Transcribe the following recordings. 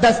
10।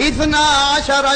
12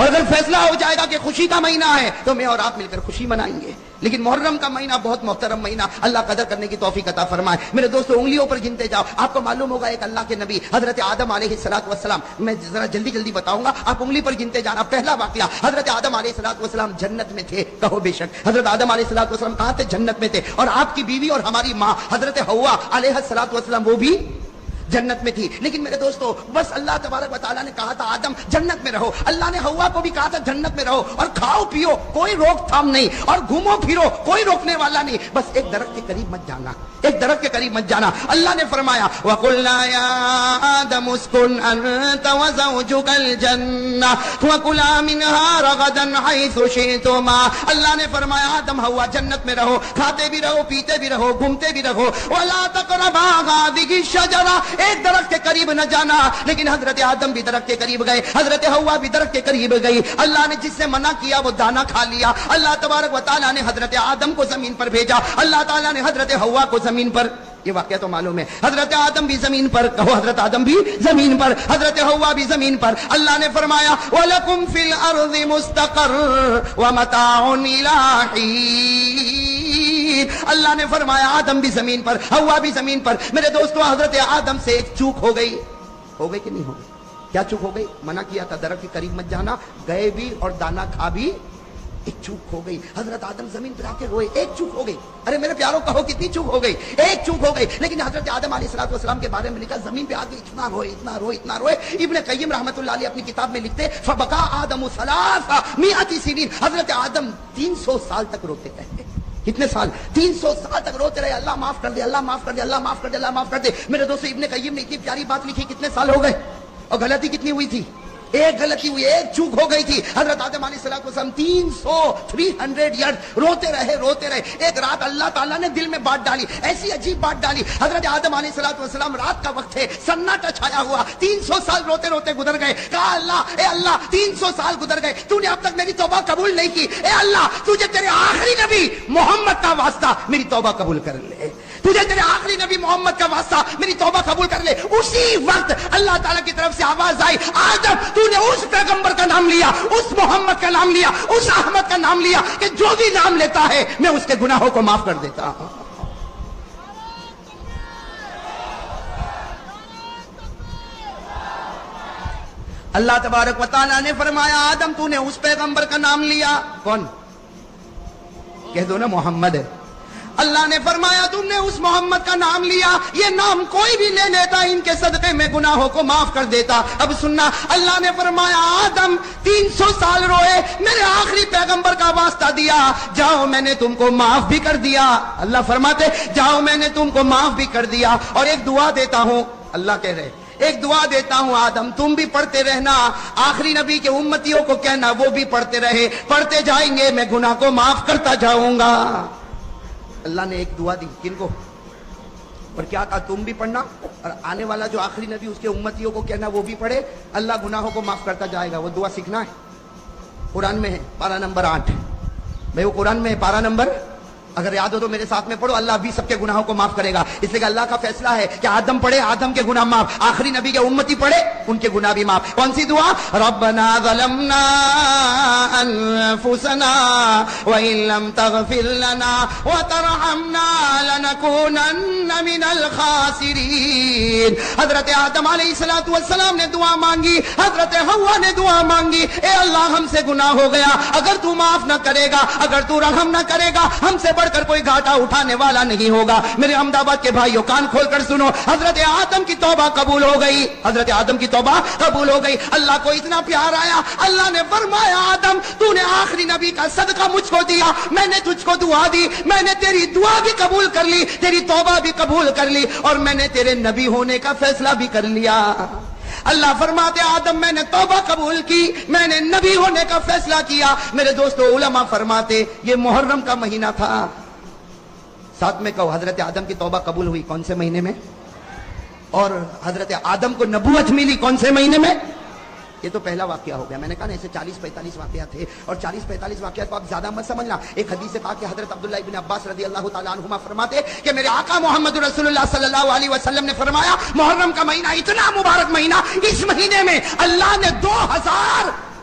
اور اگر فیصلہ ہو جائے گا کہ خوشی کا مہینہ ہے تو میں اور آپ مل کر خوشی منائیں گے. لیکن محرم کا مہینہ بہت محترم مہینہ، اللہ قدر کرنے کی توفیق عطا فرمائے. میرے دوستو انگلیوں پر گنتے جاؤ. آپ کو معلوم ہوگا ایک اللہ کے نبی حضرت آدم علیہ السلام، میں ذرا جلدی جلدی بتاؤں گا، آپ انگلی پر گنتے جانا. پہلا واقعہ، حضرت آدم علیہ السلام جنت میں تھے. کہو بے شک. حضرت آدم علیہ السلام کہاں تھے؟ جنت میں تھے. اور آپ کی بیوی اور ہماری ماں حضرت حوا علیہ السلام وہ بھی جنت میں تھی. لیکن میرے دوستو بس اللہ تبارک و تعالیٰ نے کہا تھا آدم جنت میں رہو. اللہ نے حوا کو بھی کہا تھا جنت میں رہو، اور کھاؤ پیو کوئی روک تھام نہیں، اور گھومو پھرو کوئی روکنے والا نہیں، بس ایک درخت کے قریب مت جانا، ایک درخت کے قریب مت جانا. اللہ نے فرمایا وَقُلْنَا يَا آدَمُ اسْكُنْ أَنْتَ وَزَوْجُكَ الْجَنَّةَ وَكُلَا مِنْهَا رَغَدًا حَيْثُ شِئْتُمَا. اللہ نے فرمایا آدم حوا جنت میں رہو، کھاتے بھی رہو، پیتے بھی رہو، گھومتے بھی رہو. وَلَا تَقْرَبَا هَٰذِهِ الشَّجَرَةَ، ایک درخت کے قریب نہ جانا. لیکن حضرت آدم بھی درخت کے قریب گئے، حضرت حوا بھی درخت کے قریب گئی. اللہ نے جس سے منع کیا وہ دانا کھا لیا. اللہ تبارک و تعالیٰ نے حضرت آدم کو زمین پر بھیجا، اللہ تعالیٰ نے حضرت حوا کو زمین پر. یہ واقعہ تو معلوم ہے. حضرت آدم بھی زمین پر، کہو حضرت آدم بھی زمین پر، حضرت حوا بھی زمین پر. اللہ نے فرمایا وَلَكُمْ فِي الْأَرْضِ مُسْتَقَرٌّ وَمَتَاعٌ إِلَىٰ حِينٍ. اللہ نے فرمایا آدم بھی زمین پر، حوا بھی زمین پر. میرے دوستو حضرت آدم سے ایک چوک ہو گئی کہ نہیں ہو گئی؟ کیا چوک ہو گئی؟ منع کیا تھا درخت کے قریب مت جانا، گئے بھی اور دانا کھا بھی. ایک چوک ہو گئی. حضرت آدم زمین پر آ کے روئے، ایک چوک ہو گئی. ارے میرے پیاروں کہو کتنی چوک ہو گئی؟ ایک چوک ہو گئی. لیکن حضرت آدم علیہ السلام کے بارے میں لکھا زمین پہ آگے اتنا روئے اتنا روئے اتنا روئے. ابن قیم رحمۃ اللہ علیہ اپنی کتاب میں لکھتے فبکا آدم 300 سنین. حضرت آدم 300 سال تک روتے رہے. کتنے سال؟ 300 سال تک روتے رہے. اللہ معاف کر دے، اللہ معاف کر دے، اللہ معاف کر دے، اللہ معاف کر دے. میرے دوستو ابن قیم نے اتنی پیاری بات لکھی. کتنے سال ہو گئے؟ اور غلطی کتنی ہوئی تھی؟ ایک غلطی ہوئی، ایک چوک ہو گئی تھی. حضرت آدم علیہ السلام 300 ایئرز روتے رہے. ایک رات اللہ تعالیٰ نے دل میں بات ڈالی، ایسی عجیب بات ڈالی. حضرت آدم علیہ السلام رات کا وقت ہے، سناٹا چھایا ہوا، 300 سال روتے روتے گزر گئے. کہا اے اللہ 300 سال گزر گئے، تو نے اب تک میری توبہ قبول نہیں کی. اے اللہ تجھے تیرے آخری نبی محمد کا واسطہ میری توبہ قبول کر لے، تجھے تیرے آخری نبی محمد کا واسطہ میری توبہ قبول کر لے. اسی وقت اللہ تعالیٰ کی طرف سے آواز آئی آدم تو نے اس پیغمبر کا نام لیا، اس محمد کا نام لیا، اس احمد کا نام لیا کہ جو بھی نام لیتا ہے میں اس کے گناہوں کو معاف کر دیتا ہوں. اللہ تبارک و تعالیٰ نے فرمایا آدم تو نے اس پیغمبر کا نام لیا. کون؟ کہہ دو نا محمد ہے. اللہ نے فرمایا تم نے اس محمد کا نام لیا، یہ نام کوئی بھی لے لیتا ان کے صدقے میں گناہوں کو معاف کر دیتا. اب سننا، اللہ نے فرمایا آدم 300 سال روئے، میرے آخری پیغمبر کا واسطہ دیا، جاؤ میں نے تم کو معاف بھی کر دیا. اللہ فرماتے جاؤ میں نے تم کو معاف بھی کر دیا. اور ایک دعا دیتا ہوں، اللہ کہہ رہے ایک دعا دیتا ہوں آدم تم بھی پڑھتے رہنا، آخری نبی کے امتیوں کو کہنا وہ بھی پڑھتے رہے، پڑھتے جائیں گے میں گناہ کو معاف کرتا جاؤں گا. اللہ نے ایک دعا دی، کن کو؟ اور کیا کہا؟ تم بھی پڑھنا اور آنے والا جو آخری نبی اس کے امتیوں کو کہنا وہ بھی پڑھے، اللہ گناہوں کو معاف کرتا جائے گا. وہ دعا سیکھنا ہے، قرآن میں ہے، پارہ نمبر 8. بھائی وہ قرآن میں ہے، پارہ نمبر، اگر یاد ہو تو میرے ساتھ میں پڑھو. اللہ بھی سب کے گناہوں کو معاف کرے گا، اس لیے کہ اللہ کا فیصلہ ہے کہ آدم پڑھے آدم کے گناہ معاف، آخری نبی کے امتی پڑھے ان کے گناہ بھی معاف. کون سی دعا؟ ربنا ظلمنا انفسنا وان لم تغفر لنا وترحمنا لنكونن من الخاسرین. حضرت آدم علیہ السلام نے دعا مانگی، حضرت حوا نے دعا مانگی، اے اللہ ہم سے گناہ ہو گیا، اگر تو معاف نہ کرے گا، اگر تو رحم نہ کرے گا، ہم سے بڑھ کر کوئی گھاٹا اٹھانے والا نہیں ہوگا. میرے احمد آباد کے بھائیوں کان کھول کر سنو، حضرت آدم کی توبہ قبول ہو گئی، حضرت آدم کی توبہ قبول ہو گئی. اللہ کو اتنا پیار آیا، اللہ نے فرمایا آدم تو نے آخری نبی کا صدقہ مجھ کو دیا، میں نے تجھ کو دعا دی، میں نے تیری دعا بھی قبول کر لی، تیری توبہ بھی قبول کر لی، اور میں نے تیرے نبی ہونے کا فیصلہ بھی کر لیا. اللہ فرماتے آدم میں نے توبہ قبول کی، میں نے نبی ہونے کا فیصلہ کیا. میرے دوستو علماء فرماتے یہ محرم کا مہینہ تھا. ساتھ میں کہو حضرت آدم کی توبہ قبول ہوئی کون سے مہینے میں؟ اور حضرت آدم کو نبوت ملی کون سے مہینے میں؟ یہ تو پہلا واقعہ ہو گیا. میں نے کہا نا ایسے 40-45 واقعات تھے، اور 40-45 واقعات کو آپ زیادہ مت سمجھنا. ایک حدیث سے کہا کہ حضرت عبداللہ ابن عباس رضی اللہ تعالیٰ عنہما فرماتے کہ میرے آقا محمد رسول اللہ صلی اللہ علیہ وسلم نے فرمایا محرم کا مہینہ اتنا مبارک مہینہ، اس مہینے میں اللہ نے 2000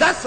10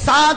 7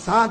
7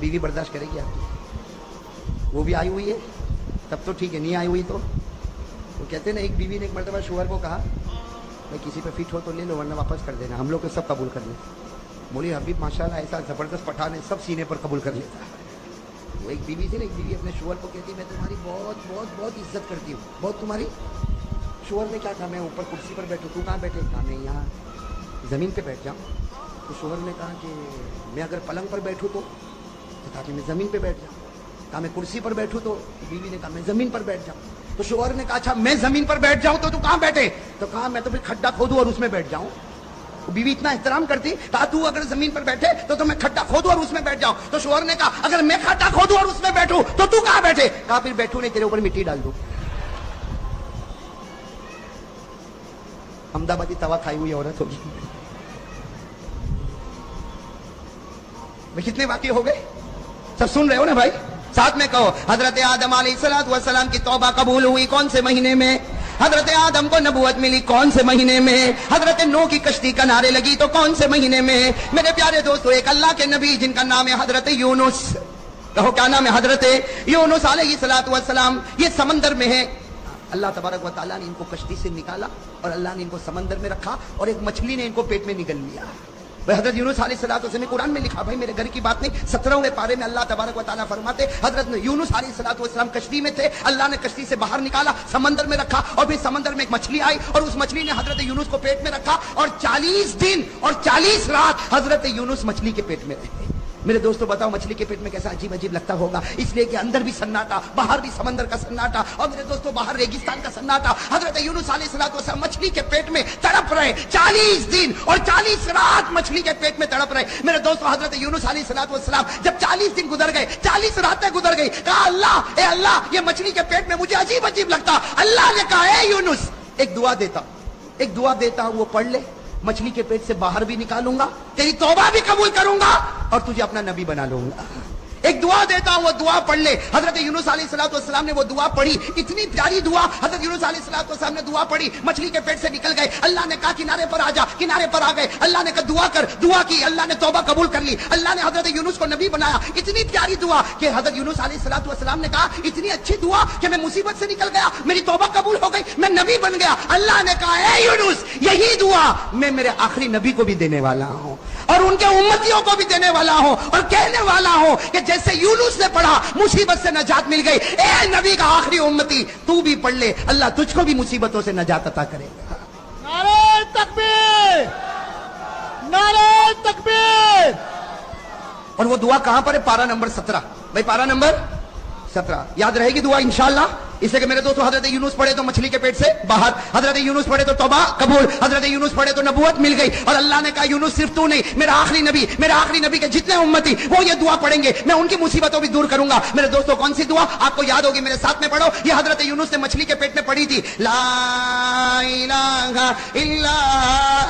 بیوی برداشت کرے گی آپ کی؟ وہ بھی آئی ہوئی ہے تب تو ٹھیک ہے، نہیں آئی ہوئی تو کہتے ہیں نا، ایک بیوی نے ایک مرتبہ شوہر کو کہا بھائی کسی پہ فٹ ہو تو لے لو ورنہ واپس کر دینا، ہم لوگ تو سب قبول کر لیں۔ بولی حبیب ماشاءاللہ ایسا زبردست پٹھان ہے، سب سینے پر قبول کر لیتا ہے۔ وہ ایک بیوی تھی نا، ایک بیوی اپنے شوہر کو کہتی میں تمہاری بہت بہت بہت عزت کرتی ہوں، بہت تمہاری۔ شوہر نے کیا کہا میں اوپر کرسی پر بیٹھوں، تو کہاں بیٹھے؟ کہا میں یہاں زمین پہ بیٹھ جاؤں۔ تو شوہر نے کہا کہ میں اگر پلنگ پر بیٹھوں تو کہا کہ میں زمین پہ بیٹھ جاؤں۔ کہا میں کرسی پر بیٹھوں تو بیوی نے کہا میں زمین پر بیٹھ جاؤں۔ تو شوہر نے کہا اچھا میں زمین پر بیٹھ جاؤں تو کہاں بیٹھے؟ تو کہا میں تو پھر کھڈا کھودوں اور اس میں بیٹھ جاؤں۔ بیوی اتنا احترام کرتی، کہا تو اگر زمین پر بیٹھے تو میں کھڈا کھودوں اور اس میں بیٹھ جاؤں۔ تو شوہر نے کہا اگر میں کھڈا کھودوں اور اس میں بیٹھوں تو کہاں بیٹھے؟ کہا پھر بیٹھوں نہیں، تیرے اوپر مٹی ڈال دوں۔ احمدآبادی توا کھائی ہوئی عورت ہوگی۔ کتنے واقع ہو گئے؟ سب سن رہے ہو نا بھائی؟ ساتھ میں کہو حضرت آدم علیہ السلام کی توبہ قبول ہوئی کون سے مہینے میں؟ حضرت آدم کو نبوت ملی کون سے مہینے میں؟ حضرت نوح کی کشتی کنارے لگی تو کون سے مہینے میں؟ میرے پیارے دوستو، ایک اللہ کے نبی جن کا نام ہے حضرت یونس، کہو کیا نام ہے؟ حضرت یونس علیہ السلام، یہ سمندر میں ہے۔ اللہ تبارک و تعالیٰ نے ان کو کشتی سے نکالا اور اللہ نے ان کو سمندر میں رکھا اور ایک مچھلی نے ان کو پیٹ میں نگل لیا۔ حضرت یونس علیہ السلام نے قرآن میں لکھا، بھائی میرے گھر کی بات نہیں، 17ویں پارے میں اللہ تبارک و تعالیٰ فرماتے حضرت یونس علیہ السلام کشتی میں تھے، اللہ نے کشتی سے باہر نکالا، سمندر میں رکھا اور پھر سمندر میں ایک مچھلی آئی اور اس مچھلی نے حضرت یونس کو پیٹ میں رکھا اور 40 دن اور 40 رات حضرت یونس مچھلی کے پیٹ میں رہے۔ میرے دوستو بتاؤ مچھلی کے پیٹ میں کیسا عجیب عجیب لگتا ہوگا، اس لیے کہ اندر بھی سناٹا، باہر بھی سمندر کا سناٹا، اور میرے دوستو باہر ریگستان کا سناٹا۔ حضرت یونس علیہ السلام مچھلی کے پیٹ میں تڑپ رہے، 40 دن اور 40 رات مچھلی کے پیٹ میں تڑپ رہے۔ میرے دوستو حضرت یونس علیہ السلام جب 40 دن گزر گئے، 40 راتیں گزر گئی، کہا اللہ اے اللہ یہ مچھلی کے پیٹ میں مجھے عجیب عجیب لگتا۔ اللہ نے کہا اے یونس ایک دعا دیتا ہوں، وہ پڑھ لے، مچھلی کے پیٹ سے باہر بھی نکالوں گا، تیری توبہ بھی قبول کروں گا اور تجھے اپنا نبی بنا لوں گا۔ ایک دعا دیتا ہوں، وہ دعا پڑھ لے۔ حضرت یونس علیہ السلام نے وہ دعا پڑھی، اتنی پیاری دعا۔ حضرت یونس علیہ السلام نے دعا پڑھی، مچھلی کے پیٹ سے نکل گئے۔ اللہ نے کہا کنارے پر آ جا، کنارے پر آ گئے۔ اللہ نے کہا دعا کر، دعا کی، اللہ نے توبہ قبول کر لی۔ اللہ نے حضرت یونس کو نبی بنایا۔ اتنی پیاری دعا کہ حضرت یونس علیہ السلام نے کہا اتنی اچھی دعا کہ میں مصیبت سے نکل گیا، میری توبہ قبول ہو گئی، میں نبی بن گیا۔ اللہ نے کہا اے یونس یہی دعا میں میرے آخری نبی کو بھی دینے والا ہوں اور ان کے امتیوں کو بھی دینے والا ہوں اور کہنے والا ہوں کہ جیسے یونس نے پڑھا مصیبت سے نجات مل گئی، اے نبی کا آخری امتی تو بھی پڑھ لے، اللہ تجھ کو بھی مصیبتوں سے نجات عطا کرے گا۔ نعرہ تکبیر، نعرہ تکبیر۔ اور وہ دعا کہاں پر ہے؟ پارہ نمبر 17۔ بھائی پارہ نمبر 17 یاد رہے گی دعا انشاءاللہ۔ اس لیے کہ میرے دوستو حضرت یونس پڑھے تو مچھلی کے پیٹ سے باہر، حضرت یونس پڑھے تو توبہ قبول، حضرت یونس پڑھے تو نبوت مل گئی، اور اللہ نے کہا یونس صرف تو نہیں، میرا آخری نبی کے جتنے امتی وہ یہ دعا پڑھیں گے میں ان کی مصیبتوں بھی دور کروں گا۔ میرے دوستو کون سی دعا آپ کو یاد ہوگی؟ میرے ساتھ میں پڑھو، یہ حضرت یونس نے مچھلی کے پیٹ میں پڑھی تھی، لا الہ الا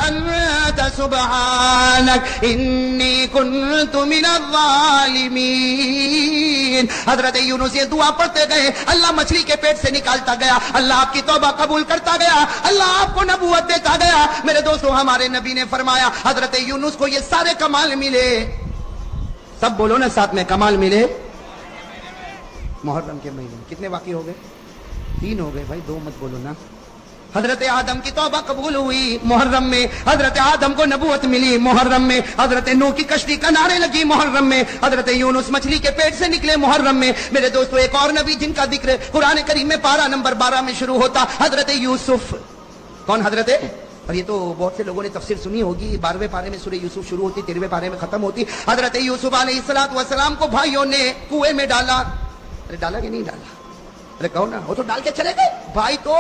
انت سبحانک انی کنت من الظالمین۔ حضرت یونس یہ دعا پڑھتے گئے، اللہ مچھلی کے پیٹ سے نکالتا گیا، اللہ آپ کی توبہ قبول کرتا گیا، اللہ آپ کو نبوت دیتا گیا۔ میرے دوستو ہمارے نبی نے فرمایا حضرت یونس کو یہ سارے کمال ملے، سب بولو نا ساتھ میں، کمال ملے محرم کے مہینے میں۔ کتنے واقع ہو گئے؟ 3 ہو گئے بھائی، 2 مت بولو نا۔ حضرت آدم کی توبہ قبول ہوئی محرم میں، حضرت آدم کو نبوت ملی محرم میں، حضرت نوح کی کشتی کنارے لگی محرم میں، حضرت یونس مچھلی کے پیٹ سے نکلے محرم میں۔ میرے دوستو ایک اور نبی جن کا ذکر قرآن کریم میں پارہ نمبر 12 میں شروع ہوتا، حضرت یوسف۔ کون حضرت؟ اور یہ تو بہت سے لوگوں نے تفسیر سنی ہوگی، 12ویں پارے میں سورہ یوسف شروع ہوتی، 13ویں پارے میں ختم ہوتی۔ حضرت یوسف علیہ السلام کو بھائیوں نے کنویں میں ڈالا، ارے ڈالا کہ نہیں ڈالا؟ ارے کہو نا، وہ تو ڈال کے چلے گئے بھائی، تو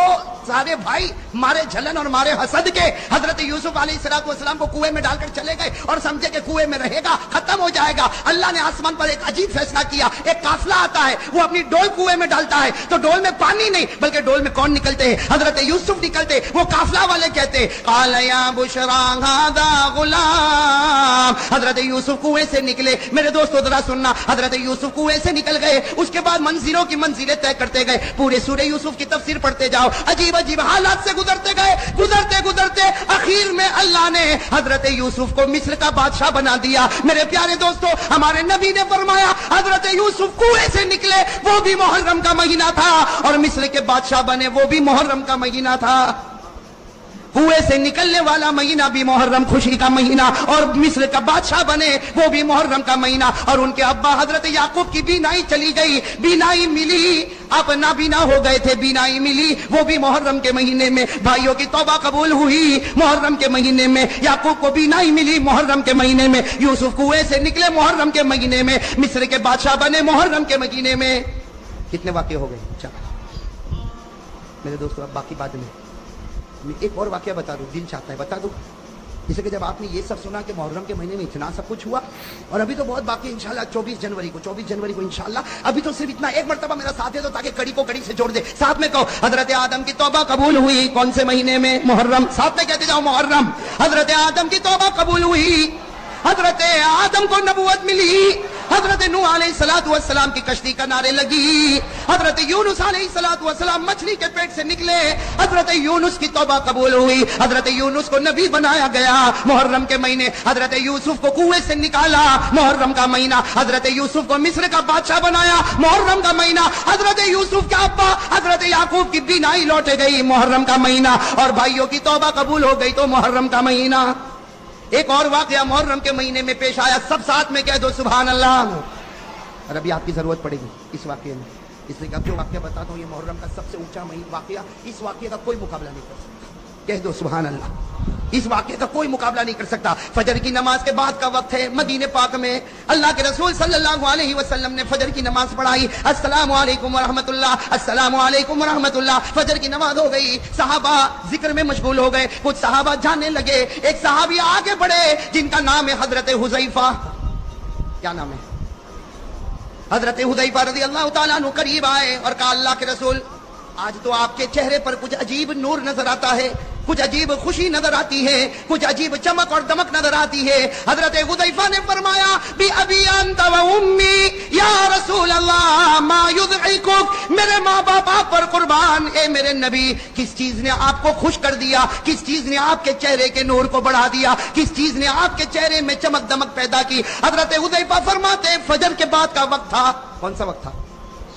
سارے بھائی مارے جھلن اور مارے حسد کے حضرت یوسف علیہ السلام کو کنویں میں ڈال کر چلے گئے اور سمجھے کہ کنویں میں رہے گا، ختم ہو جائے گا۔ اللہ نے آسمان پر ایک عجیب فیصلہ کیا، ایک قافلہ آتا ہے، وہ اپنی ڈول کنویں میں ڈالتا ہے تو ڈول میں پانی نہیں بلکہ ڈول میں کون نکلتے ہیں؟ حضرت یوسف نکلتے۔ وہ قافلہ والے کہتے قال یا بشرا ھذا غلام، حضرت یوسف کنویں سے نکلے۔ میرے دوستو ذرا سننا، حضرت یوسف کنویں سے نکل گئے، اس کے بعد منزلوں کی منزلیں طے کرتے گئے، پورے سورہ یوسف کی تفسیر پڑھتے جاؤ، عجیب عجیب حالات سے گزرتے گزرتے اخیر میں اللہ نے حضرت یوسف کو مصر کا بادشاہ بنا دیا. میرے پیارے دوستو, ہمارے نبی نے فرمایا حضرت یوسف کنویں سے نکلے وہ بھی محرم کا مہینہ تھا, اور مصر کے بادشاہ بنے وہ بھی محرم کا مہینہ تھا. کنویں سے نکلنے والا مہینہ بھی محرم, خوشی کا مہینہ, اور مصر کا بادشاہ بنے وہ بھی محرم کا مہینہ. اور ان کے ابا حضرت یعقوب کی بینائی چلی گئی, بینائی ملی, آپ نابینا ہو گئے تھے, بینائی ملی وہ بھی محرم کے مہینے میں. بھائیوں کی توبہ قبول ہوئی محرم کے مہینے میں, یعقوب کو بینائی ملی محرم کے مہینے میں, یوسف کنویں سے نکلے محرم کے مہینے میں, مصر کے بادشاہ بنے محرم کے مہینے میں. کتنے واقعے ہو گئے؟ چلو میرے دوستو, اب باقی بعد میں ایک اور واقعہ بتا دوں, دل چاہتا ہے بتا دوں. جیسے کہ جب آپ نے یہ سب سنا کہ محرم کے مہینے میں اتنا سب کچھ ہوا, اور ابھی تو بہت باقی انشاءاللہ 24 جنوری کو انشاءاللہ, ابھی تو صرف اتنا, ایک مرتبہ میرا ساتھ دے دو تاکہ کڑی کو کڑی سے جوڑ دے. ساتھ میں کہو حضرت آدم کی توبہ قبول ہوئی کون سے مہینے میں؟ محرم. ساتھ میں کہتے جاؤ محرم. حضرت آدم کی توبہ قبول ہوئی, حضرت آدم کو نبوت ملی, حضرت نوح علیہ السلام کی کشتی کنارے لگی, حضرت یونس علیہ السلام مچھلی کے پیٹ سے نکلے, حضرت یونس کی توبہ قبول ہوئی, حضرت یونس کو نبی بنایا گیا محرم کے مہینے, حضرت یوسف کو کنویں سے نکالا محرم کا مہینہ, حضرت یوسف کو مصر کا بادشاہ بنایا محرم کا مہینہ, حضرت یوسف کا ابا حضرت یعقوب کی بینائی لوٹے گئی محرم کا مہینہ, اور بھائیوں کی توبہ قبول ہو گئی تو محرم کا مہینہ. ایک اور واقعہ محرم کے مہینے میں پیش آیا, سب ساتھ میں کہہ دو سبحان اللہ. اور ابھی آپ کی ضرورت پڑے گی اس واقعے میں, اس لیے کہ اب جو واقعہ بتاتا ہوں یہ محرم کا سب سے اونچا واقعہ, اس واقعے کا کوئی مقابلہ نہیں کر سکتا. کہہ دو سبحان اللہ. اس واقعے کا کوئی مقابلہ نہیں کر سکتا. فجر کی نماز کے بعد کا وقت ہے, مدینے پاک میں اللہ کے رسول صلی اللہ علیہ وسلم نے فجر کی نماز پڑھائی. السلام علیکم ورحمۃ اللہ, السلام علیکم ورحمۃ اللہ. فجر کی نماز ہو گئی, صحابہ ذکر میں مشغول ہو گئے, کچھ صحابہ جانے لگے. ایک صحابی آگے بڑھے جن کا نام ہے حضرت حذیفہ. کیا نام ہے؟ حضرت حذیفہ رضی اللہ تعالیٰ عنہ قریب آئے اور کہا اللہ کے رسول, آج تو آپ کے چہرے پر کچھ عجیب نور نظر آتا ہے, کچھ عجیب خوشی نظر آتی ہے, کچھ عجیب چمک اور دمک نظر آتی ہے. حضرت حذیفہ نے فرمایا بی ابی انت و امی یا رسول اللہ ما یضحکک, میرے ماں باپ آپ پر قربان, اے میرے نبی کس چیز نے آپ کو خوش کر دیا, کس چیز نے آپ کے چہرے کے نور کو بڑھا دیا, کس چیز نے آپ کے چہرے میں چمک دمک پیدا کی؟ حضرت حذیفہ فرماتے فجر کے بعد کا وقت تھا. کون سا وقت تھا؟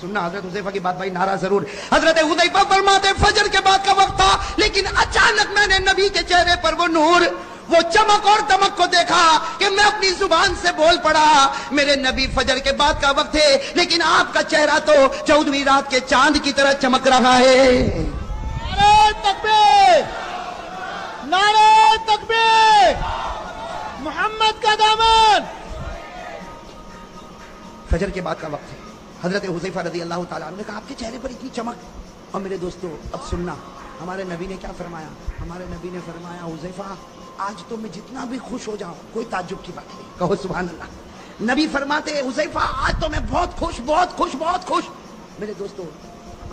سننا حضرت حذیفہ کی بات بھائی, نعرہ ضرور. حضرت حذیفہ فرماتے فجر کے بعد کا وقت تھا, لیکن اچانک میں نے نبی کے چہرے پر وہ نور, وہ چمک اور دمک کو دیکھا کہ میں اپنی زبان سے بول پڑا, میرے نبی فجر کے بعد کا وقت ہے لیکن آپ کا چہرہ تو 14ویں رات کے چاند کی طرح چمک رہا ہے. نعرہ تکبیر, نعرہ تکبیر, محمد کا دامن. فجر کے بعد کا وقت ہے. حضرت حذیفہ رضی اللہ تعالیٰ عنہ نے کہا آپ کے چہرے پر اتنی چمک. اور میرے دوستو اب سننا, ہمارے نبی نے کیا فرمایا؟ ہمارے نبی نے فرمایا حذیفہ آج تو میں جتنا بھی خوش ہو جاؤں کوئی تعجب کی بات نہیں. کہو سبحان اللہ. نبی فرماتے حذیفہ آج تو میں بہت خوش, بہت خوش, بہت خوش. میرے دوستو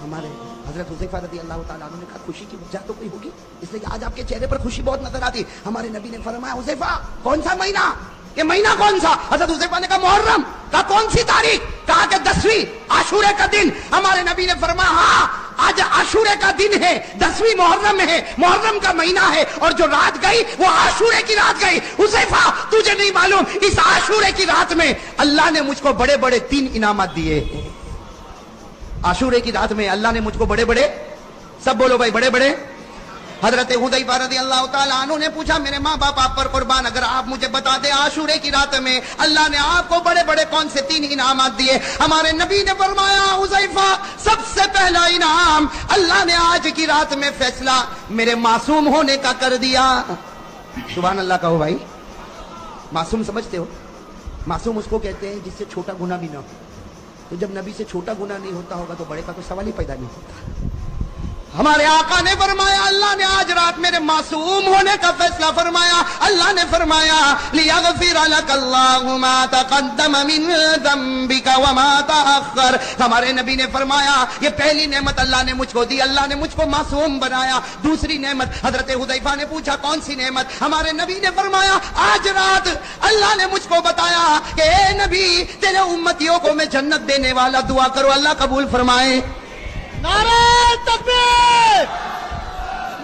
ہمارے حضرت حذیفہ رضی اللہ تعالیٰ عنہ نے کہا خوشی کی وجہ تو کوئی ہوگی, اس لیے کہ آج آپ کے چہرے پر خوشی بہت نظر آتی. ہمارے نبی نے فرمایا حذیفہ کون سا مہینہ, یہ مہینہ کون سا؟ حضرت حذیفہ نے کہا محرم. کہا کون سی تاریخ؟ کہا کہ 10ویں عاشورے کا دن. ہمارے نبی نے فرمایا ہاں آج عاشورے کا دن ہے, 10ویں محرم ہے, محرم کا مہینہ ہے, اور جو رات گئی وہ عاشورے کی رات گئی. حذیفہ تجھے نہیں معلوم اس عاشورے کی رات میں اللہ نے مجھ کو بڑے بڑے 3 انعامات دیے. عاشورے کی رات میں اللہ نے مجھ کو بڑے بڑے, سب بولو بھائی, بڑے بڑے. حضرت حذیفہ رضی اللہ تعالیٰ عنہ نے پوچھا میرے ماں باپ آپ پر قربان, اگر آپ مجھے بتا دیں عاشورے کی رات میں اللہ نے آپ کو بڑے بڑے کون سے 3 انعامات دیے؟ ہمارے نبی نے فرمایا حذیفہ سب سے پہلا انعام اللہ نے آج کی رات میں فیصلہ میرے معصوم ہونے کا کر دیا. سبحان اللہ کہو بھائی. معصوم سمجھتے ہو؟ معصوم اس کو کہتے ہیں جس سے چھوٹا گناہ بھی نہ ہو. تو جب نبی سے چھوٹا گناہ نہیں ہوتا ہوگا تو بڑے کا تو سوال ہی پیدا نہیں ہوتا. ہمارے آقا نے فرمایا اللہ نے آج رات میرے معصوم ہونے کا فیصلہ فرمایا. اللہ نے فرمایا لیغفر لک اللہ ما تقدم من ذنبک وما تأخر. ہمارے نبی نے فرمایا یہ پہلی نعمت اللہ نے مجھ کو دی, اللہ نے مجھ کو معصوم بنایا. دوسری نعمت, حضرت حذیفہ نے پوچھا کون سی نعمت؟ ہمارے نبی نے فرمایا آج رات اللہ نے مجھ کو بتایا کہ اے نبی تیرے امتیوں کو میں جنت دینے والا, دعا کرو اللہ قبول فرمائے. نعرہ تکبیر,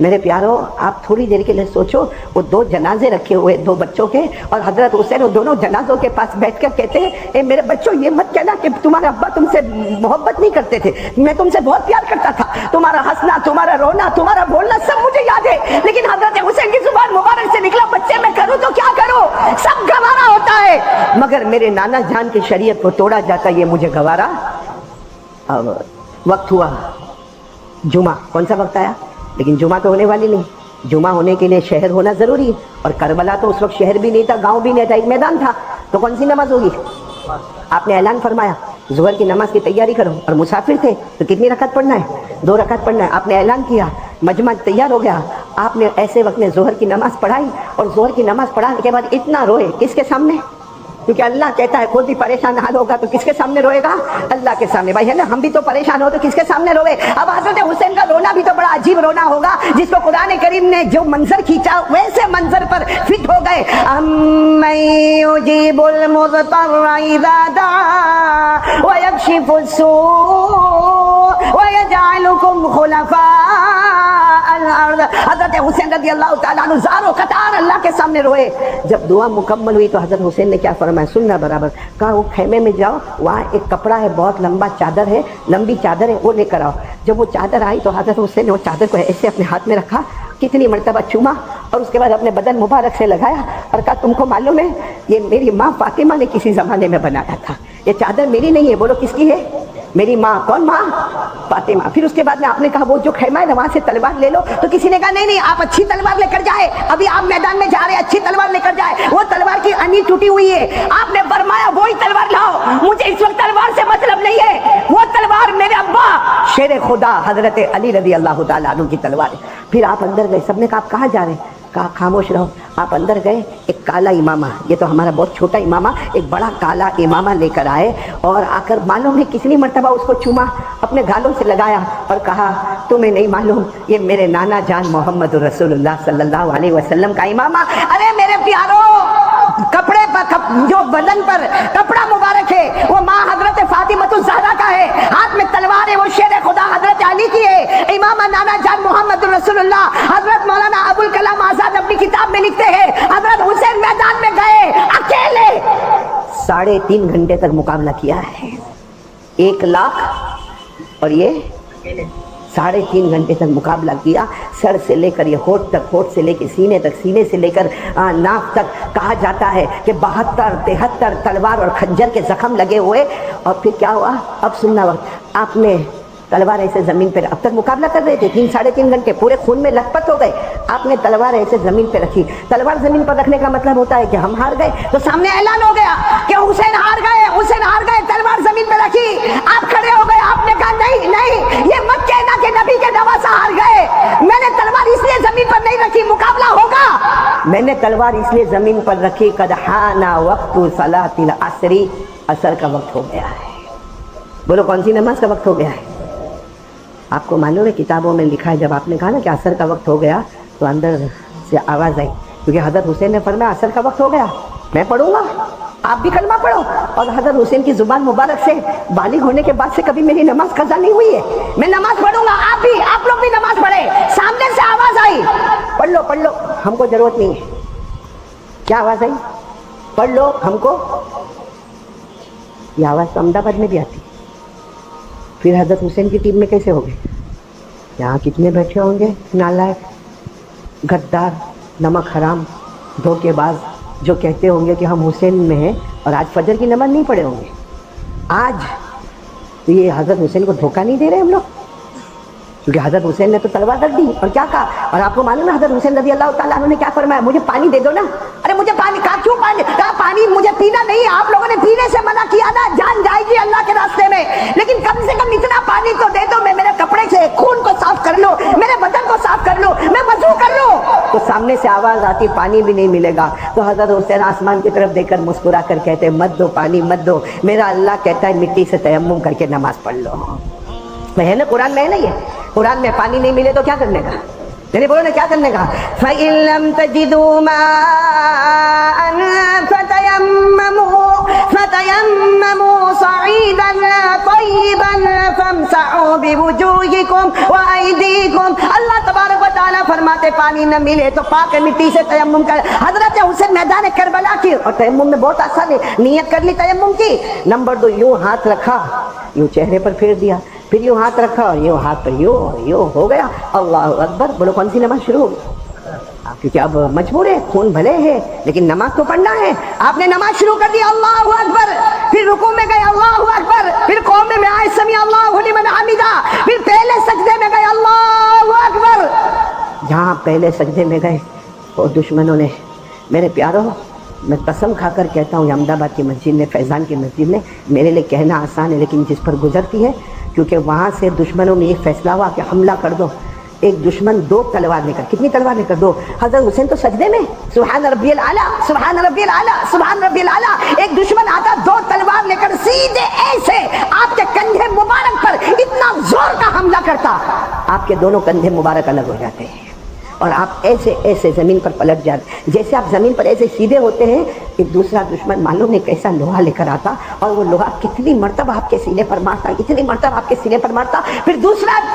میرے پیاروں آپ تھوڑی دیر کے لیے سوچو، وہ 2 جنازے رکھے ہوئے 2 بچوں کے، اور حضرت حسین وہ دونوں جنازوں کے پاس بیٹھ کر کہتے ہیں اے میرے بچوں یہ مت کہنا کہ تمہارا ابا تم سے محبت نہیں کرتے تھے، میں تم سے بہت پیار کرتا تھا، تمہارا ہنسنا، تمہارا رونا، تمہارا بولنا سب مجھے یاد ہے، لیکن حضرت حسین کی زبان مبارک سے نکلا بچے میں کروں تو کیا کروں، سب گوارا ہوتا ہے مگر میرے نانا جان کی شریعت کو توڑا جاتا یہ مجھے گوارا۔ اب وقت ہوا جمعہ، کون سا وقت آیا؟ لیکن جمعہ تو ہونے والی نہیں، جمعہ ہونے کے لیے شہر ہونا ضروری ہے، اور کربلا تو اس وقت شہر بھی نہیں تھا، گاؤں بھی نہیں تھا، ایک میدان تھا، تو کون سی نماز ہوگی؟ آپ نے اعلان فرمایا ظہر کی نماز کی تیاری کرو، اور مسافر تھے تو کتنی رکعت پڑھنا ہے؟ 2 رکعت پڑھنا ہے۔ آپ نے اعلان کیا، مجمع تیار ہو گیا، آپ نے ایسے وقت میں ظہر کی نماز پڑھائی، اور ظہر کی نماز پڑھانے کے بعد اتنا روئے، کس کے سامنے؟ کیونکہ اللہ کہتا ہے خود بھی پریشان حال ہوگا تو کس کے سامنے روئے گا؟ اللہ کے سامنے۔ بھائی ہے نا، ہم بھی تو پریشان ہو تو کس کے سامنے روئے؟ اب حضرت حسین کا رونا بھی تو بڑا عجیب رونا ہوگا، جس کو قرآن کریم نے جو منظر کھینچا ویسے منظر پر فٹ ہو گئے۔ امن یجیب المضطر اذا دعا ویکشف السوء ویجعلکم خلفاء الارض۔ حضرت حسین رضی اللہ تعالیٰ عنہ زار و قطار اللہ کے سامنے روئے۔ جب دعا مکمل ہوئی تو حضرت حسین نے کیا فرمایا؟ سننا برابر، کہا وہ خیمے میں جاؤ، وہاں ایک کپڑا ہے، بہت لمبا چادر ہے، لمبی چادر ہے، وہ لے کر آؤ۔ جب وہ چادر آئی تو حضرت حسین نے وہ چادر کو ایسے اپنے ہاتھ میں رکھا، کتنی مرتبہ چوما، اور اس کے بعد اپنے بدن مبارک سے لگایا اور کہا تم کو معلوم ہے یہ میری ماں فاطمہ نے کسی زمانے میں بنایا تھا، یہ چادر میری نہیں ہے۔ بولو کس کی ہے؟ میری ماں۔ کون ماں؟ فاطمہ۔ پھر اس کے بعد میں آپ نے کہا وہ جو خیمہ ہے وہاں سے تلوار لے لو، تو کسی نے کہا نہیں نہیں آپ اچھی تلوار لے کر جائے، ابھی آپ میدان میں جا رہے ہیں، اچھی تلوار لے کر جائے، وہ تلوار کی انی ٹوٹی ہوئی ہے۔ آپ نے فرمایا وہی تلوار لاؤ، مجھے اس وقت تلوار سے مطلب نہیں ہے، وہ تلوار میرے ابا شیر خدا حضرت علی رضی اللہ تعالیٰ عنہ کی تلوار ہے۔ پھر آپ اندر گئے، سب نے کہا آپ کہاں جا رہے ہیں؟ کہا خاموش رہو۔ آپ اندر گئے، ایک کالا امامہ، یہ تو ہمارا بہت چھوٹا امامہ، ایک بڑا کالا امامہ لے کر آئے، اور آ کر معلوم ہے کتنی مرتبہ اس کو چوما، اپنے گالوں سے لگایا اور کہا تمہیں نہیں معلوم یہ میرے نانا جان محمد رسول اللہ صلی اللہ علیہ وسلم کا امامہ۔ ارے میرے پیارو، کپڑے پر جو بدن پر کپڑا مبارک ہے وہ ماں حضرت فاطمہ الزہرا کا ہے، ہاتھ میں تلوار ہے وہ شیر خدا حضرت علی کی ہے، امامہ نانا جان محمد رسول اللہ۔ حضرت مولانا ابوالکلام آزاد اپنی کتاب میں لکھتے ہیں حضرت حسین میدان میں گئے اکیلے، 3.5 گھنٹے تک مقابلہ کیا ہے، 1 لاکھ اور یہ 3.5 گھنٹے تک مقابلہ کیا، سر سے لے کر یہ ہونٹ تک، ہونٹ سے لے کے سینے تک، سینے سے لے کر ناک تک، کہا جاتا ہے کہ 72-73 تلوار اور خنجر کے زخم لگے ہوئے۔ اور پھر کیا ہوا؟ اب سننا وقت، آپ نے تلوار ایسے زمین پہ، اب تک مقابلہ کر رہے تھے 3-3.5 گھنٹے، پورے خون میں لت پت ہو گئے، آپ نے تلوار ایسے زمین پہ رکھی۔ تلوار زمین پر رکھنے کا مطلب ہوتا ہے کہ ہم ہار گئے، تو سامنے اعلان ہو گیا کہ حسین ہار گئے، حسین ہار گئے، تلوار زمین پہ رکھی، آپ کھڑے ہو گئے، آپ نے کہا نہیں نہیں یہ مت کہنا کہ نبی کے نواسہ ہار گئے، میں نے تلوار اس لیے زمین پر نہیں رکھی، مقابلہ ہوگا، میں نے تلوار اس لیے زمین پر رکھی قد حان وقت صلاۃ العصر، عصر کا وقت ہو گیا ہے۔ بولو کون سی نماز کا وقت ہو گیا ہے؟ آپ کو معلوم ہے کتابوں میں لکھا ہے، جب آپ نے کہا نا کہ عصر کا وقت ہو گیا تو اندر سے آواز آئی، کیونکہ حضرت حسین نے فرمایا عصر کا وقت ہو گیا، میں پڑھوں گا، آپ بھی کلمہ پڑھو۔ اور حضرت حسین کی زبان مبارک سے بالغ ہونے کے بعد سے کبھی میری نماز قضا نہیں ہوئی ہے، میں نماز پڑھوں گا، آپ لوگ بھی نماز پڑھیں۔ سامنے سے آواز آئی پڑھ لو، ہم کو ضرورت نہیں ہے۔ کیا آواز آئی؟ پڑھ لو ہم کو۔ یہ آواز تو احمد آباد میں بھی آتی، پھر حضرت حسین کی ٹیم میں کیسے ہو گئے؟ یہاں کتنے بیٹھے ہوں گے نالائق، غدار، نمک حرام، دھوکے باز، جو کہتے ہوں گے کہ ہم حسین میں ہیں اور آج فجر کی نماز نہیں پڑھے ہوں گے۔ آج تو یہ حضرت حسین کو دھوکہ نہیں دے رہے ہم لوگ، کیونکہ حضرت حسین نے تو تلوار رکھ دی اور کیا کہا؟ اور آپ کو معلوم ہے حضرت حسین رضی اللہ تعالیٰ عنہ نے کیا فرمایا؟ مجھے پانی دے دو نا۔ ارے مجھے پانی، کہا کیوں پانی؟ کہا پانی مجھے پینا نہیں، آپ لوگوں نے پینے سے منع کیا نا، جان جائے گی اللہ کے راستے میں، لیکن کم سے کم اتنا پانی تو دے دو، میں میرے کپڑے سے خون کو صاف کر لو، میرے بدن کو صاف کر لو، میں وضو کر لوں۔ تو سامنے سے آواز آتی پانی بھی نہیں ملے گا، تو حضرت حسین آسمان کی طرف دیکھ کر مسکرا کر کہتے مت دو پانی مت دو، میرا اللہ کہتا ہے مٹی سے تیمم کر کے نماز پڑھ لو۔ ہے نا قرآن میں ہے نا، یہ قرآن میں پانی نہیں ملے تو کیا کرنے کا؟ یعنی بولو نا کیا کرنے کا؟ فَإِن لَّمْ تَجِدُوا مَاءً فَتَيَمَّمُوا فتيمموا صعيدا طيبا فامسحوا بوجوهكم وأيديكم. اللہ تبارک و تعالیٰ فرماتے پانی نہ ملے تو پاک مٹی سے تیمم کر. حضرت حسین میدان کربلا کی, اور تیمم میں بہت آسان ہے, نیت کر لی تیمم کی. نمبر 2, یوں ہاتھ رکھا, یوں چہرے پر پھیر دیا, پھر یوں ہاتھ رکھا اور یوں ہاتھ پر یوں ہو گیا. اللہ اکبر. بولو کون سی نماز شروع ہوگی؟ کیونکہ اب مجبور ہے, خون بھلے ہے لیکن نماز تو پڑھنا ہے. آپ نے نماز شروع کر دی, اللہ اکبر, پھر رکوع میں گئے, اللہ اکبر, پھر قوم میں آئے, سمیع اللہ لمن حمدہ, پھر پہلے سجدے میں گئے, اللہ اکبر. جہاں پہلے سجدے میں گئے اور دشمنوں نے, میرے پیارو میں قسم کھا کر کہتا ہوں, احمد آباد کی مسجد میں, فیضان کی مسجد میں, میرے لیے کہنا آسان ہے لیکن جس پر گزرتی ہے, کیونکہ وہاں سے دشمنوں میں ایک فیصلہ ہوا کہ حملہ کر دو. ایک دشمن 2 تلوار لے کر, کتنی تلوار لے کر؟ 2. حضرت حسین تو سجدے میں, سبحان ربی الاعلیٰ, سبحان ربی الاعلیٰ, سبحان ربی الاعلیٰ. ایک دشمن آتا 2 تلوار لے کر سیدھے ایسے آپ کے کندھے مبارک پر اتنا زور کا حملہ کرتا, آپ کے دونوں کندھے مبارک الگ ہو جاتے ہیں اور آپ ایسے زمین پر پلٹ جاتے. جیسے آپ زمین پر ایسے سیدھے ہوتے ہیں, ایک دوسرا دشمن معلوم نہیں کیسا لوہا لے کر آتا, اور وہ لوہا کتنی مرتبہ آپ کے سینے پر مارتا, اتنی مرتبہ آپ کے سینے پر مارتا. پھر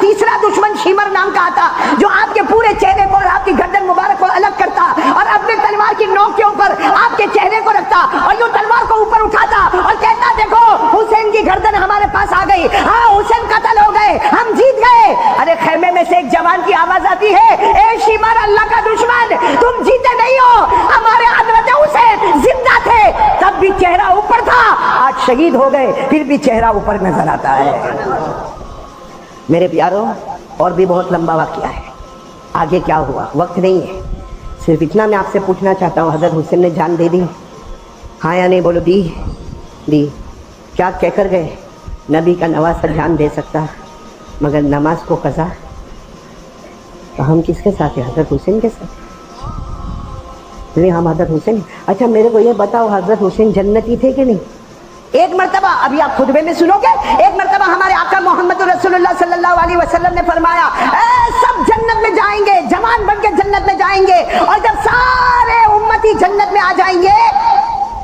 تیسرا دشمن شیمر نام کا آتا, جو آپ کے پورے چہرے کو اور آپ کی گردن مبارک کو الگ کرتا اور اپنے تلوار کی نوک کے اوپر آپ کے چہرے کو رکھتا اور یوں تلوار کو اوپر اٹھاتا اور کہتا, دیکھو حسین کی گردن ہمارے پاس آ گئی, ہاں حسین قتل ہو گئے, ہم جیت گئے. ارے خیمے میں سے ایک جوان کی آواز آتی ہے, اے شیمر, اللہ کا دشمن, تم جیتے نہیں ہو, ہمارے حضرت حسین زندہ تھے, تب بھی چہرہ اوپر تھا, آج شہید ہو گئے پھر بھی چہرہ اوپر نظر آتا ہے. میرے پیارو, اور بھی بہت لمبا واقعہ ہے, آگے کیا ہوا وقت نہیں ہے, صرف اتنا میں آپ سے پوچھنا چاہتا ہوں, حضرت حسین نے جان دے دی, ہاں یا نہیں؟ بولو دی. کیا کہہ کر گئے؟ نبی کا نواسا جان دے سکتا مگر نماز کو قضا. تو ہم کس کے ساتھ ہیں؟ حضرت حسین کے ساتھ. نہیں, ہم حضرت حسین. اچھا میرے کو یہ بتاؤ, حضرت حسین جنتی تھے کہ نہیں؟ ایک مرتبہ, ابھی آپ خطبے میں سنو گے, ایک مرتبہ ہمارے آقا محمد رسول اللہ صلی اللہ علیہ وسلم نے فرمایا, سب جنت میں جائیں گے, جوان بن کے جنت میں جائیں گے, اور جب سارے امتی جنت میں آ جائیں گے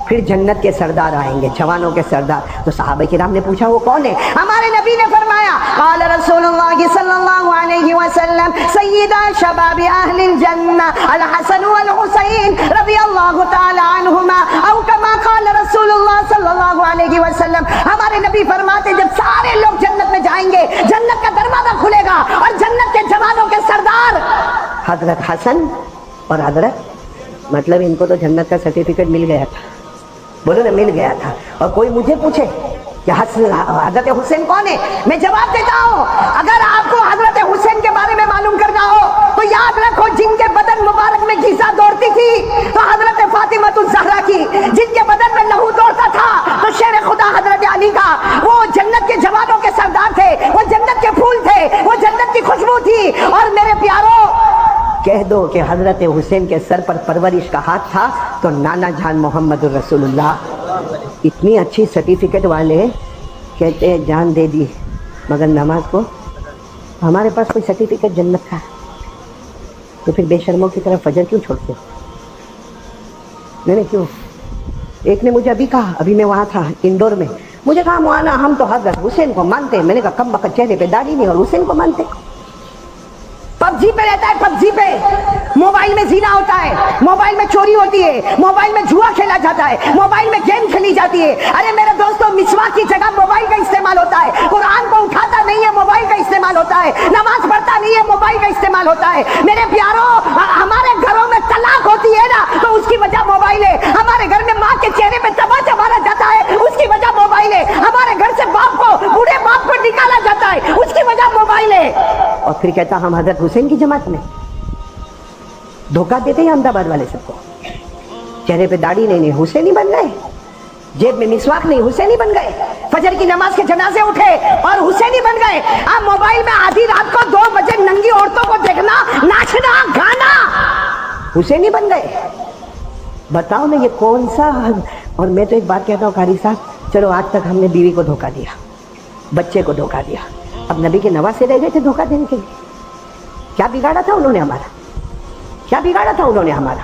پھر جنت کے سردار آئیں گے, جوانوں کے سردار. تو صحابہ کرام نے پوچھا وہ کون ہے؟ ہمارے نبی نے فرمایا, قال رسول اللہ صلی اللہ علیہ وسلم, سیدہ شباب اہل الجنہ الحسن والحسین رضی اللہ تعالی عنہما, او کما قال رسول اللہ صلی اللہ علیہ وسلم. ہمارے نبی فرماتے جب سارے لوگ جنت میں جائیں گے, جنت کا دروازہ کھلے گا اور جنت کے جوانوں کے سردار حضرت حسن اور حضرت, مطلب ان کو تو جنت کا سرٹیفکیٹ مل گیا تھا. بولو نا, مل گیا تھا. اور کوئی مجھے پوچھے کہ حضرت حسین کون ہے, میں جواب دیتا ہوں, اگر آپ کو حضرت حسین کے بارے میں معلوم کرنا ہو تو یاد رکھو, جن کے بدن مبارک میں غذا دوڑتی تھی تو حضرت فاطمہ الزہرا کی, جن کے بدن میں لہو دوڑتا تھا تو شیر خدا حضرت علی کا. وہ جنت کے جوانوں کے سردار تھے, وہ جنت کے پھول تھے, وہ جنت کی خوشبو تھی. اور میرے پیارو, کہہ دو کہ حضرت حسین کے سر پر پرورش کا ہاتھ تھا تو نانا جان محمد الرسول اللہ اتنی اچھی سرٹیفکیٹ والے کہتے ہیں جان دے دی مگر نماز کو. ہمارے پاس کوئی سرٹیفکیٹ جنت کا تو پھر بے شرموں کی طرف فجر کیوں چھوڑتے؟ نہیں کیوں؟ ایک نے مجھے ابھی کہا, ابھی میں وہاں تھا انڈور میں, مجھے کہا مولانا ہم تو حضرت حسین کو مانتے ہیں. میں نے کہا کم وقت چہرے پہ داڑھی نہیں اور حسین کو مانتے. پب جی پہ رہتا ہے, پب جی پہ موبائل میں زنا ہوتا ہے, موبائل میں چوری ہوتی ہے, موبائل میں جوا کھیلا جاتا ہے, موبائل میں گیم کھیلی جاتی ہے. ارے میرے دوستوں, مسواک کی جگہ موبائل کا استعمال ہوتا ہے, قرآن کو اٹھاتا نہیں ہے, موبائل کا استعمال ہوتا ہے, نماز پڑھتا نہیں ہے, موبائل کا استعمال ہوتا ہے. میرے پیارو, ہمارے گھروں میں طلاق ہوتی ہے نا تو اس کی وجہ موبائل ہے. ہمارے گھر میں ماں کے چہرے پہ تماچا مارا جاتا ہے, اس کی وجہ موبائل ہے. ہمارے گھر سے باپ کو, بوڑھے باپ کو نکالا جاتا ہے, اس کی وجہ موبائل ہے. اور پھر کہتا ہم حضرت حسین کی جماعت میں. دھوکہ دیتے ہیں احمد آباد والے سب کو. چہرے پہ داڑھی نہیں, حسینی بن گئے, جیب میں مسواک نہیں, حسینی بن گئے, فجر کی نماز کے جنازے اٹھے اور حسینی بن گئے. اب موبائل میں آدھی رات کو 2 بجے ننگی عورتوں کو دیکھنا, ناچنا, گانا, حسینی بن گئے. بتاؤ نا یہ کون سا. اور میں تو ایک بات کہتا ہوں قاری صاحب, چلو آج تک ہم نے بیوی کو دھوکہ دیا, بچے کو دھوکہ دیا, اب نبی کے نواسے رہ گئے تھے دھوکہ دینے کے لیے. کیا بگاڑا تھا انہوں نے ہمارا؟ کیا بگاڑا تھا انہوں نے ہمارا؟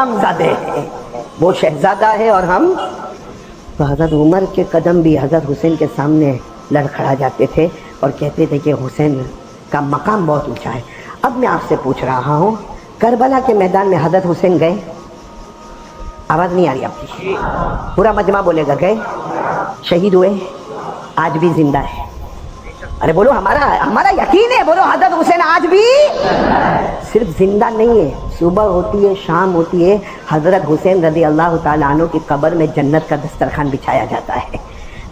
غلام زادے ہیں، وہ شہزادہ ہے اور ہم. تو حضرت عمر کے قدم بھی حضرت حسین کے سامنے لڑکھڑا جاتے تھے اور کہتے تھے کہ حسین کا مقام بہت اونچا ہے. اب میں آپ سے پوچھ رہا ہوں، کربلا کے میدان میں حضرت حسین گئے؟ آواز نہیں آ رہی آپ کی؟ پورا مجمع بولے گا گئے؟ شہید ہوئے؟ آج بھی زندہ ہے؟ ارے بولو، ہمارا یقین ہے، بولو حضرت حسین آج بھی صرف زندہ نہیں ہے، صبح ہوتی ہے، شام ہوتی ہے، حضرت حسین رضی اللہ تعالیٰ عنہ کی قبر میں جنت کا دسترخوان بچھایا جاتا ہے.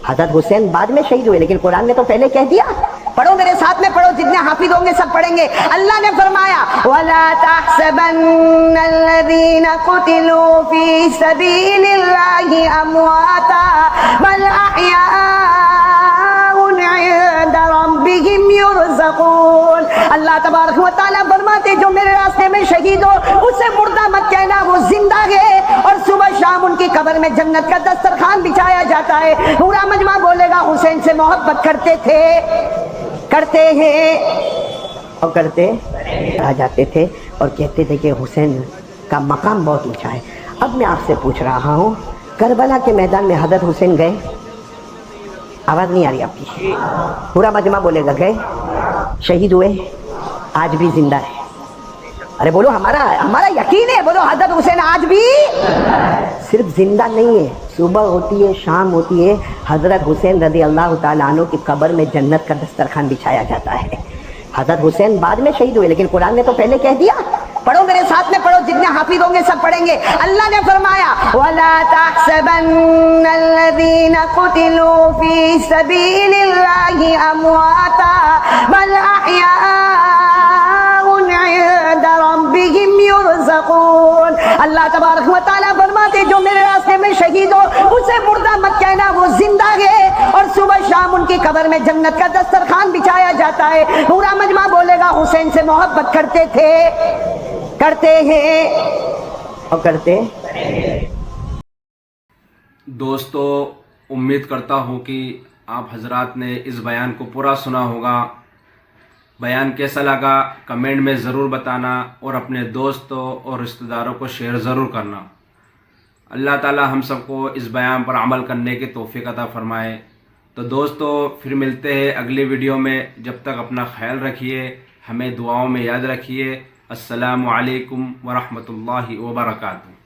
حضرت حسین بعد میں شہید ہوئے، لیکن قرآن نے تو پہلے کہہ دیا. پڑھو میرے ساتھ میں، پڑھو، جتنے حافظ ہوں گے سب پڑھیں گے. اللہ نے فرمایا وَلَا تَحْسَبَنَّ الَّذِينَ قُتِلُوا فِي سَبِيلِ اللَّهِ أَمْوَاتًا بَلْ أَحْيَاءٌ عِندَ رَبِّهِمْ يُرْزَقُونَ. اللہ تبارک و تعالیٰ فرماتے جو میرے راستے میں شہید ہو اسے مردہ مت کہنا، وہ زندہ ہے اور صبح شام ان کی قبر میں جنت کا دسترخوان بچھایا جاتا ہے. پورا مجمع بولے گا حسین سے محبت کرتے تھے، کرتے ہیں اور کرتے رہ جاتے تھے اور کہتے تھے کہ حسین کا مقام بہت اونچا ہے. اب میں آپ سے پوچھ رہا ہوں، کربلا کے میدان میں حضرت حسین گئے؟ آواز نہیں آ رہی آپ کی؟ پورا مجمع بولے گا گئے؟ شہید ہوئے؟ آج بھی زندہ ہے؟ ارے بولو، ہمارا یقین ہے، بولو حضرت حسین آج بھی صرف زندہ نہیں ہے، صبح ہوتی ہے، شام ہوتی ہے، حضرت حسین رضی اللہ تعالیٰ عنہ کی قبر میں جنت کا دسترخوان بچھایا جاتا ہے. حضرت حسین بعد میں شہید ہوئے، لیکن قرآن نے تو پہلے کہہ دیا. پڑھو میرے ساتھ میں، پڑھو، جتنے حافظ ہوں گے سب پڑھیں گے. اللہ نے فرمایا وَلَا تَحْسَبَنَّ الَّذِينَ قُتِلُوا فِي سَبِيلِ اللَّهِ أَمْوَاتًا بَلْ أَحْيَاءٌ عِندَ رَبِّهِمْ يُرْزَقُونَ. اللہ تبارک و تعالیٰ فرماتے جو میرے راستے میں شہید ہو اسے مردہ مت کہنا، وہ زندہ ہے اور صبح شام ان کی قبر میں جنت کا دسترخوان بچھایا جاتا ہے. پورا مجمع بولے گا حسین سے محبت کرتے تھے، کرتے ہیں اور کرتے. دوستو، امید کرتا ہوں کہ آپ حضرات نے اس بیان کو پورا سنا ہوگا. بیان کیسا لگا کمنٹ میں ضرور بتانا اور اپنے دوستوں اور رشتہ داروں کو شیئر ضرور کرنا. اللہ تعالی ہم سب کو اس بیان پر عمل کرنے کی توفیق عطا فرمائے. تو دوستو پھر ملتے ہیں اگلی ویڈیو میں. جب تک اپنا خیال رکھیے، ہمیں دعاؤں میں یاد رکھیے. السلام علیکم ورحمۃ اللہ وبرکاتہ.